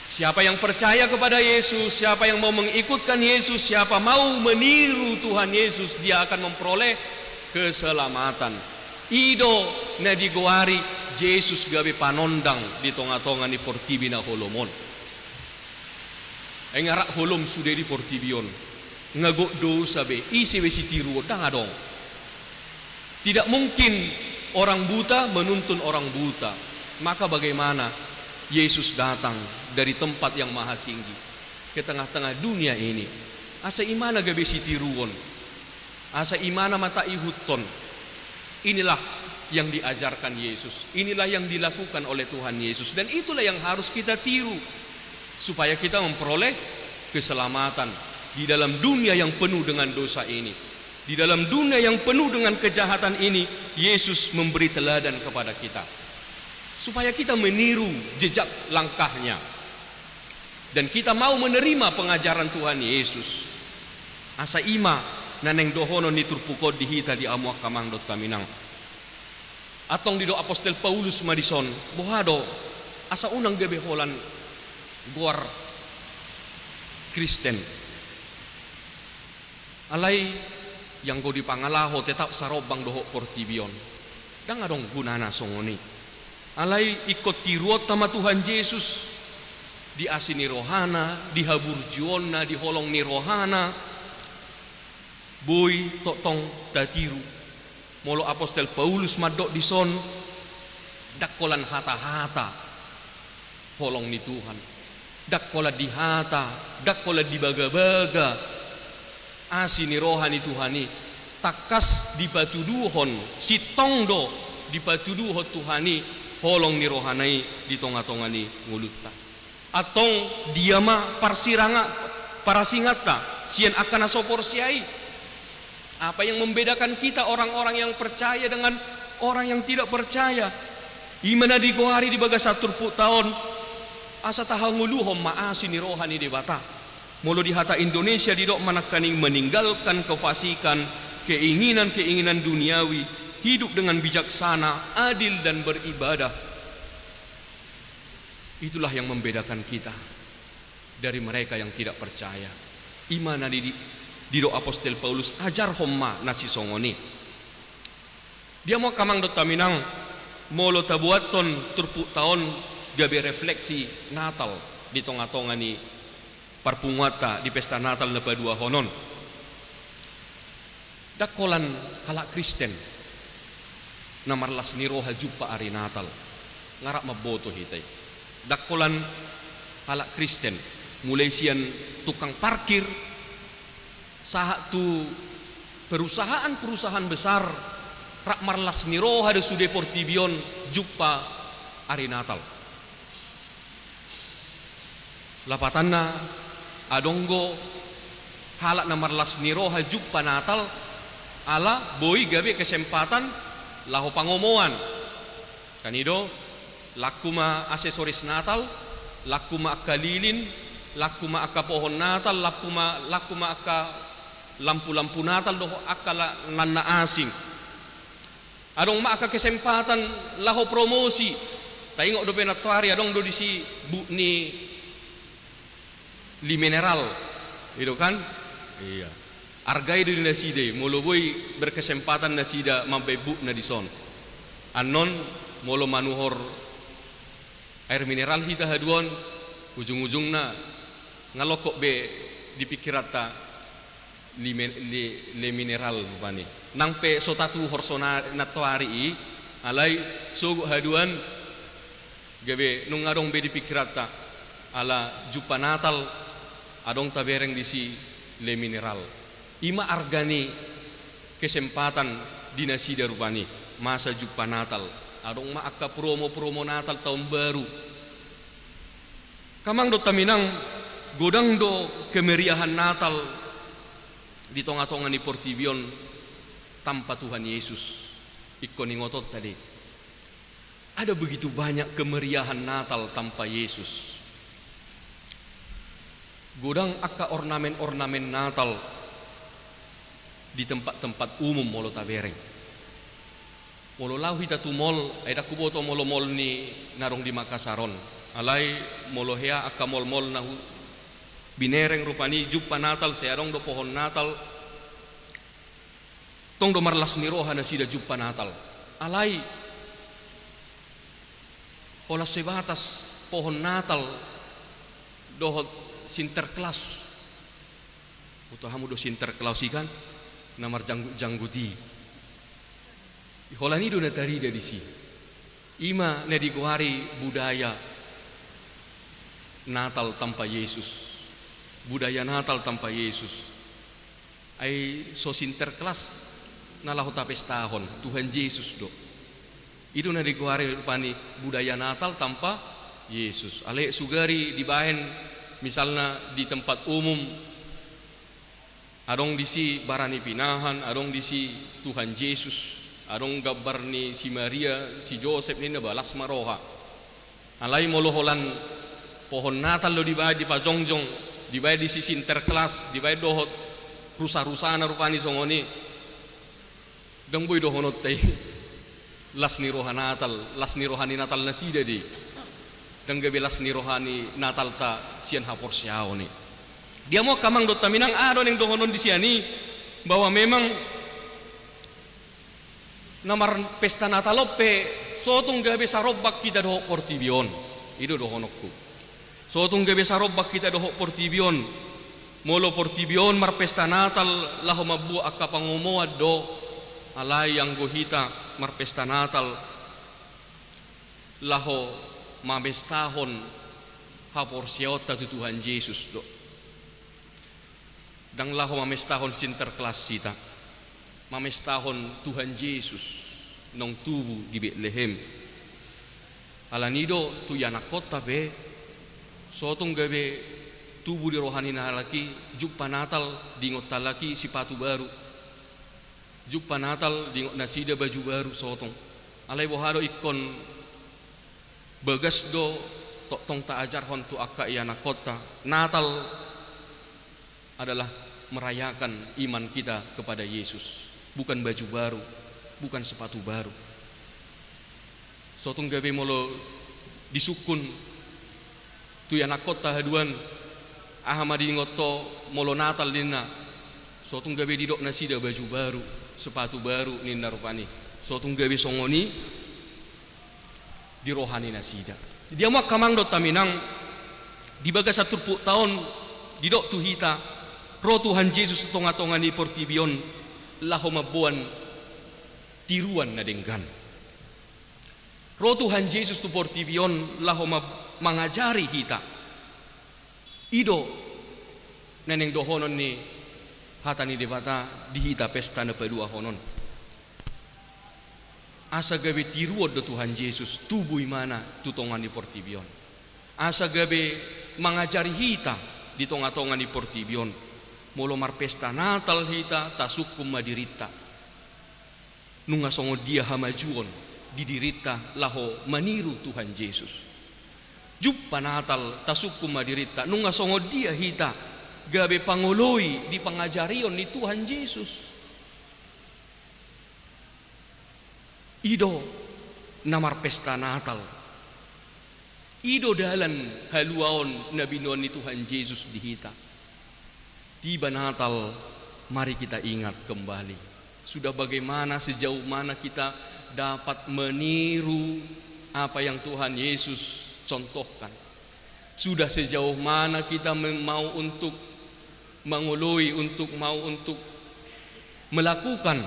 Siapa yang percaya kepada Yesus, siapa yang mau mengikutkan Yesus, siapa mau meniru Tuhan Yesus, dia akan memperoleh keselamatan. Ido na digoari Yesus gabe panondang di tonga-tonga ni portibi na holomon. Engarak holom sudah di portibion. Ngagok dosa be, isi besi tiru dong. Tidak mungkin orang buta menuntun orang buta. Maka bagaimana Yesus datang dari tempat yang maha tinggi ke tengah-tengah dunia ini. Asa imana gabe si tiruon, asa imana mata ihuton. Inilah yang diajarkan Yesus, inilah yang dilakukan oleh Tuhan Yesus, dan itulah yang harus kita tiru supaya kita memperoleh keselamatan di dalam dunia yang penuh dengan dosa ini. Di dalam dunia yang penuh dengan kejahatan ini, Yesus memberi teladan kepada kita supaya kita meniru jejak langkahnya, dan kita mau menerima pengajaran Tuhan Yesus. Asa ima naneng dohono ni turpuko dihita di amuak kamang dot taminang. Atong di do Apostel Paulus Madison bohado asa unang gabe holan guar Kristen. Alai yang go di pangalaho tetap sarobang doho portibion. Dang adong gunana songoni. Alai ikut tiruot sama Tuhan Yesus, di asini rohana, di habur juonna, di holong ni rohana. Boy totong datiru. Molo Apostel Paulus madok di son, dakkolan hata-hata holong ni Tuhan. Dakkola di hata, dakkola di baga-baga. Asini rohani Tuhani, takas di patuduhon, si tongdo di patuduhon Tuhani. Holong ni rohanai di tonga-tonga ni ngulutta. Atong diama parsiranga parasingata sian akan asopor siai. Apa yang membedakan kita orang-orang yang percaya dengan orang yang tidak percaya? Imana di gohari di baga 1 tahun asa tahanguluhom maasi ni rohani di bata. Mulu di hata Indonesia didok manakaning meninggalkan kefasikan, keinginan-keinginan duniawi, hidup dengan bijaksana, adil dan beribadah. Itulah yang membedakan kita dari mereka yang tidak percaya. Imana di do Apostel Paulus ajar homma nasi songoni. Dia mau kamang dot taminang molo tabuaton turpu tahun gabe refleksi Natal di tonga-tonga ni parpungwata di pesta Natal lepa 2 honon. Dakolan halak Kristen namarlas ni roha jumpa hari Natal ngarak maboto hitai. Dakolan halak Kristen mulai sian tukang parkir saha tu perusahaan besar rak marlas ni roha de sude portibion jumpa hari Natal. Lapatanna adonggo halak namarlas ni roha jumpa Natal ala boy gabe kesempatan laho pangomoan kanido lakuma aksesoris Natal, lakuma akka lilin, lakuma akka pohon Natal, lakuma akka lampu-lampu Natal doho akka lanna asing. Adong ma akka kesempatan laho promosi. Taingok do penatuari adong do disi bu ni li mineral. Itu kan? Iya. Argai dari naside, molo boy berkesempatan nasida mampai bu na dison. Anon molo manuhor Air mineral hita haduan ujung-ujungna ngalokok be dipikirata le mineral bani nangpe sotatu horsona natwari alai sugu haduan gabe nung adong be dipikirata ala jumpa natal adong tabereng disi le mineral ima argani kesempatan dinasida rupani masa jumpa natal adong ma akka promo natal tahun baru kamang do taminang godang do kemeriahan natal di tonga-tonga ni Portibion tanpa Tuhan Yesus ikon ngotot tadi ada begitu banyak kemeriahan Natal tanpa Yesus. Godang akka ornamen-ornamen Natal di tempat-tempat umum molo tabereng. Molo lau hita tu mall, ada kuboto mall ni narong di Makassaron. Alai molo hea akka mall na binereng rupani jumpa Natal searong do pohon Natal. Tong do marlas ni roha na sida jumpa Natal. Alai olah sebatas pohon Natal dohot Sinterklaas. Uto hamu do Sinterklaas ikan namar jangguti. Holani do natari dari si. Ima na diguari budaya Natal tanpa Yesus. Budaya Natal tanpa Yesus. Ai so Sinterklaas nalahu tapes tahun Tuhan Yesus do. Itu na diguari pani budaya Natal tanpa Yesus. Ale sugari dibahen misalnya di tempat umum adong disi barani pinahan, adong disi Tuhan Yesus, adong gambar ni si Maria, si Joseph ni nabalas maroha. Alai moloholan pohon Natal lo dibahe di pajongjong, dibahe di si Sinterklaas, dibahe dohot rusa-rusana rupani songoni. Dang boy dohonot tay las ni rohani Natal na sida di. Dan gabe las ni rohani Natal ta sian hapor siao ni. Dia mau kamang dot taminang ado ning dohonon di siani bahwa memang namar pesta Natal lope sotung gabe sarobak kita doh Portibion. Itu dohonokku. Sotung gabe sarobak kita doh Portibion. Molo Portibion mar pesta Natal laho mabu akka pangumoad do alai yang gohita mar pesta Natal laho mamestahon hapor siota tu Tuhan Yesus do. Dang laho mamestahon Sinterklaas sita. Mamestahon Tuhan Yesus nong tubuh di Bethlehem. Alanido tu yanakota be sotong gabe tubuh di rohani nalaki jumpa Natal dingot talaki sepatu baru. Jumpa Natal dingot nasida baju baru sotong. Alai bohado ikon bagas do tong ta ajar hon tu akka yanakota. Natal adalah merayakan iman kita kepada Yesus, bukan baju baru, bukan sepatu baru. Sotong gabe molo disukun tu anak kota haduan ahamadi ngoto molo Natal dina. Sotong gabe didok nasida baju baru, sepatu baru ninna rupani. Sotong gabe songoni di rohani nasida. Dia mau kamang dot taminang di baga 10 tahun didok tu hita roh Tuhan Yesus tonga-tonga ni Portibion laho mabuan tiruan na denggan. Roh Tuhan Yesus tu Portibion laho mangajari kita. Ido neneng dohonon ni hatani debata di hita pesta na pedua honon. Asa gabe tiruod do Tuhan Yesus tubuh mana tu tonga ni Portibion. Asa gabe mangajari hita di tonga-tonga ni Portibion. Molo mar pesta Natal hita tasukum madirita. Nunga songo dia hamajuon didirita laho maniru Tuhan Yesus. Jumpa Natal tasukum madirita. Nunga songo dia hita gabe pangoloi di pangajarion ni Tuhan Yesus. Ido namar pesta Natal. Ido dalan haluaon nabinon ni Tuhan Yesus di hita. Tiba Natal, mari kita ingat kembali. Sudah bagaimana sejauh mana kita dapat meniru apa yang Tuhan Yesus contohkan. Sudah sejauh mana kita mau untuk mengului, untuk melakukan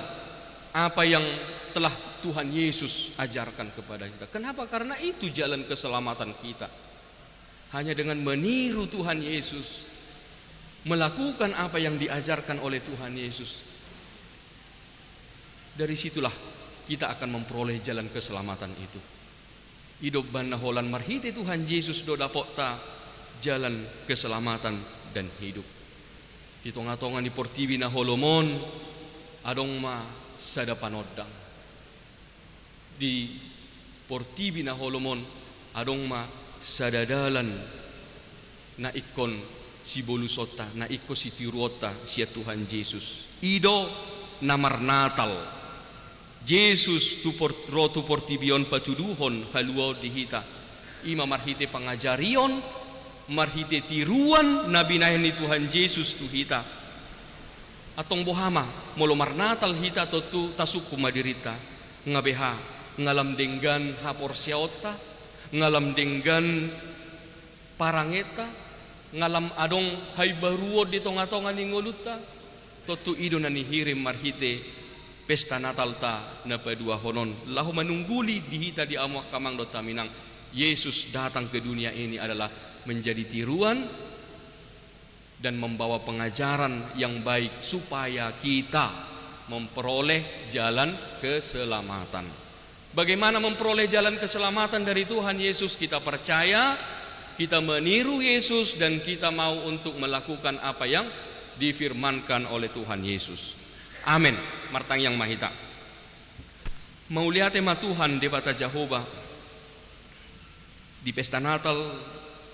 apa yang telah Tuhan Yesus ajarkan kepada kita. Kenapa? Karena itu jalan keselamatan kita. Hanya dengan meniru Tuhan Yesus, melakukan apa yang diajarkan oleh Tuhan Yesus, dari situlah kita akan memperoleh jalan keselamatan itu. Hidup bana holan marhite Tuhan Yesus do dapota jalan keselamatan dan hidup. Di tonga-tonga ni portibi na holomon adong ma sada panodang. Di portibi na holomon adong ma sada dalan na ikon si bolusota, na ikon si tiruota siya Tuhan Yesus. Ido namar Natal. Yesus tu portibion patuduhon haluo dihita. Ima marhite pangajarion, marhite tiruan na binayan ni Tuhan Yesus tu hita. Atong bohama molo marnatal hita totu tasuk kumadirita. Ngabeha ngalam denggan hapor siaota, ngalam denggan parangeta, ngalam adong hay baruo di tonga-tonga ni ngoluta. Totu ido na nihirim marhite pesta Natal ta na padua honon lahu manungguli dihita di amwak kamang do taminang. Yesus datang ke dunia ini adalah menjadi tiruan dan membawa pengajaran yang baik supaya kita memperoleh jalan keselamatan. Bagaimana memperoleh jalan keselamatan dari Tuhan Yesus? Kita percaya, kita meniru Yesus, dan kita mau untuk melakukan apa yang difirmankan oleh Tuhan Yesus. Amin. Martang yang mahita. Mau lihat tema Tuhan di bata Jehovah di pesta Natal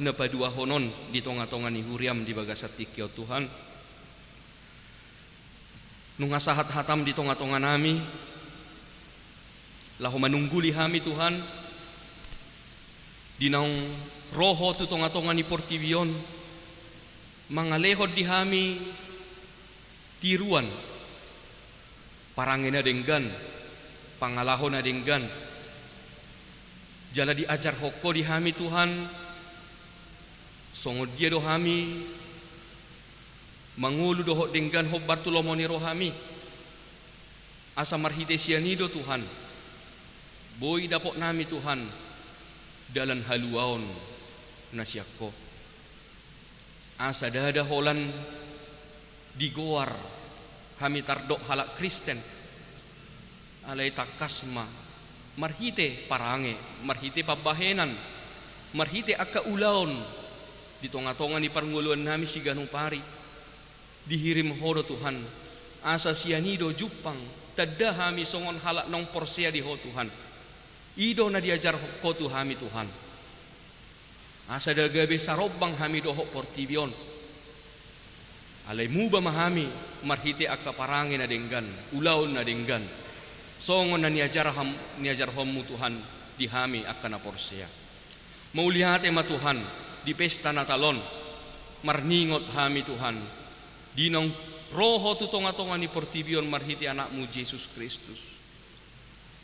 na padua honon di tonga-tonga ni huriam di bagasat tikyo Tuhan. Nunga sahat hatam di tonga-tonga nami lahu manungguli hami Tuhan di naung roho tu tonga-tonga ni portibion mangalehod di hami tiruan parangena denggan, pangalahon na denggan. Jala diajar hoko di hami Tuhan, songod dia do hami, mangulu dohok denggan hok Bartolomoni rohami. Asa marhite sianido Tuhan, boy dapok nami Tuhan, dalan haluaon nasyakko. Asa dada holan digoar kami tardok halak Kristen alay takasma marhite parange, marhite pabahenan, marhite akka ulaon di tonga-tonga ni parnguluan nami si ganung pari dihirim hodo Tuhan. Asa sianido jupang tada hami songon halak nong porsea di ho Tuhan. Ido na diajar ko tu hami Tuhan. Asa dagabe sarobang hami doho portibion alay muba mahami marhite akka parange na denggan, ulaon na denggan. Songon na niajar hommu Tuhan di hami akka na porsea. Maulihate ma Tuhan di pesta Natalon marningot hami Tuhan. Dinong roho tu tonga-tonga ni portibion marhite anakmu Yesus Kristus.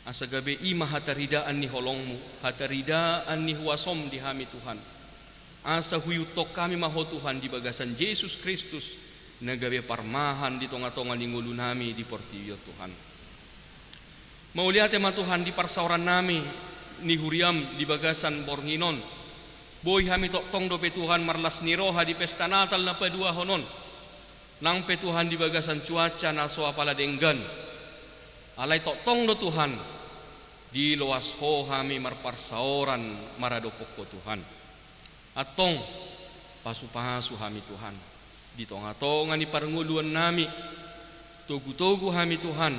Asa gabe ima hataridaan ni holongmu, hataridaan ni huasom di hami Tuhan. Asa huyutok kami maho Tuhan di bagasan Yesus Kristus. Nagabe parmahan di tonga-tonga ni ngulu nami di portibio Tuhan. Mauliate ma Tuhan di parsauran nami ni huriam di bagasan Bornginon. Boy hami tong dope Tuhan marlas ni roha di pesta Natal na padua honon. Nang pe Tuhan di bagasan cuaca na soa pala denggan. Alay tong do Tuhan di loas ho hami marparsauran maradopok ko Tuhan. Atong pasu-pasu hami Tuhan. Di tonga-tonga ni parnguluan nami togu-togu hami Tuhan,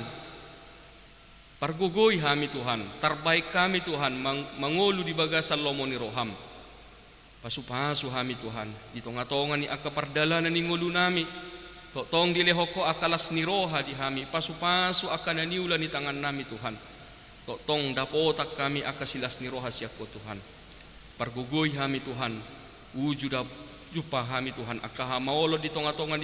pargugoy hami Tuhan, terbaik kami Tuhan mangulu di bagasan lomo ni roham. Pasu-pasu hami Tuhan di tonga-tonga ni akapardalanan ni ngulu nami tong dilehoko akalas ni roha di hami. Pasu-pasu akan naniula ni tangan nami Tuhan tong dapotak kami akasilas ni roha siako Tuhan. Pargugoy hami Tuhan wujud jupa hami Tuhan akaha maolo di tonga-tonga